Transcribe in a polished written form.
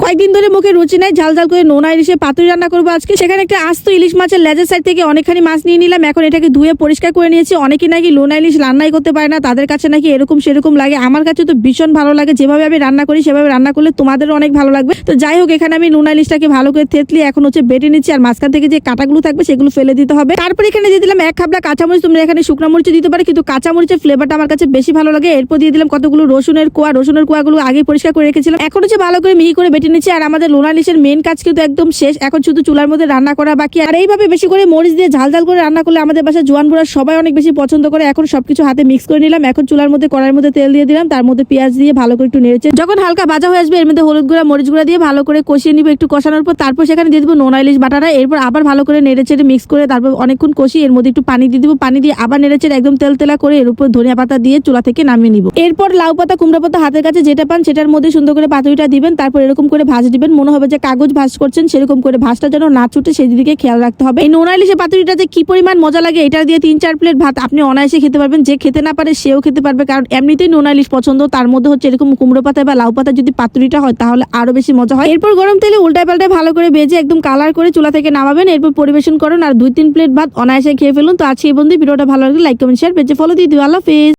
কয়েকদিন ধরে মুখে রুচি নাই, ঝাল ঝাল করে নোনা ইলিশে পাতুরি রান্না করবো আজকে। সেখানে একটা আস্ত ইলিশ মাছের লেজের সাইড থেকে অনেকখানি মাছ নিয়ে নিলাম। এখন এটাকে ধুয়ে পরিষ্কার করে নিয়েছি। অনেকে নাকি নোনা ইলিশ রান্নাই করতে পারে না, তাদের কাছে নাকি এরকম সেরকম লাগে। আমার কাছে তো ভীষণ ভালো লাগে। যেভাবে আমি রান্না করি সেভাবে রান্না করলে তোমাদেরও অনেক ভালো লাগবে। তো যাই হোক, এখানে আমি নোনা ইলিশটাকে ভালো করে থেতলি এখন বেটে নিচ্ছি। আর মাঝখান থেকে যে কাটাগুলো থাকবে সেগুলো ফেলে দিতে হবে। তারপর এখানে দিয়ে দিলাম 1 খাবলা কাঁচামরিচ। তোমরা এখানে শুকনো মরিচ দিতে পারো, কিন্তু কাঁচামরিচের ফ্লেভারটা আমার কাছে বেশি ভালো লাগে। এরপর দিয়ে দিলাম কতগুলো রসুনের কোয়াগুলো আগে পরিষ্কার করে রেখেছিলাম। এখন ভালো করে মিহি করে বেটে নিচ্ছি। আর আমাদের নোনা ইলিশের মেন কাজ কিন্তু একদম শেষ। এখন শুধু চুলার মধ্যে রান্না করা বাকি। আর এইভাবে বেশি করে মরিচ দিয়ে ঝাল ঝাল করে রান্না করলে আমাদের বাসায় জোয়ান বুড়া সবাই অনেক বেশি পছন্দ করে। এখন সবকিছু হাতে মিক্স করে নিলাম। এখন চুলার মধ্যে কড়াইয়ের মধ্যে তেল দিয়ে দিলাম, তার মধ্যে পেঁয়াজ দিয়ে ভালো করে একটু নেড়েছে। যখন হালকা ভাজা হয়ে আসবে এর মধ্যে হলুদ গুঁড়া মরিচ গুঁড়া দিয়ে ভালো করে কষিয়ে নিব। একটু কষানোর পর তারপর সেখানে দিয়ে দিব নোনা ইলিশ বাটাটা। এরপর আবার ভালো করে নেড়েচেড়ে মিক্স করে তারপর অনেকক্ষণ কষিয়ে এর মধ্যে একটু পানি দিয়ে দিব। পানি দিয়ে আবার নেড়েচেড়ে একদম তেলতেলা করে এর উপর ধনিয়া পাতা দিয়ে চুলা থেকে নামিয়ে নিব। এরপর লাউ পাতা কুমড়া পাতা হাতের কাছে যেটা পান সেটার মধ্যে সুন্দর করে পাতুরিটা দিবেন। তারপর এরকম করে ভাজ দিবেন। মনে হবে যে কাগজ ভাজ করছেন, সেরকম করে ভাজটা যেন না ছুটে সেই দিকে খেয়াল রাখতে হবে। এই নোনা ইলিশের পাতুরিটাতে কি পরিমাণ মজা লাগে, এটা দিয়ে 3-4 প্লেট ভাত আপনি অনায়াসে খেতে পারবেন। যে খেতে না পারে সেও খেতে পারবে, কারণ এমনিতেই নোনা ইলিশ পছন্দ। তার মধ্যে এরকম কুমড়ো পাতা বা লাউ পাতা যদি পাতুরিটা হয় তাহলে আরো বেশি মজা হয়। এরপর গরম তেলে উল্টায় পাল্টায় ভালো করে ভেজে একদম কালার করে চুলা থেকে নামাবেন। এরপর পরিবেশন করুন আর 2-3 প্লেট ভাত অনায়াসে খেয়ে ফেলুন। তো আজকে এই বন্ধু ভিডিওটা ভালো লাগলে লাইক কমেন্ট শেয়ার পেজে ফলো দিয়ে দিও। আল্লাহ হাফেজ।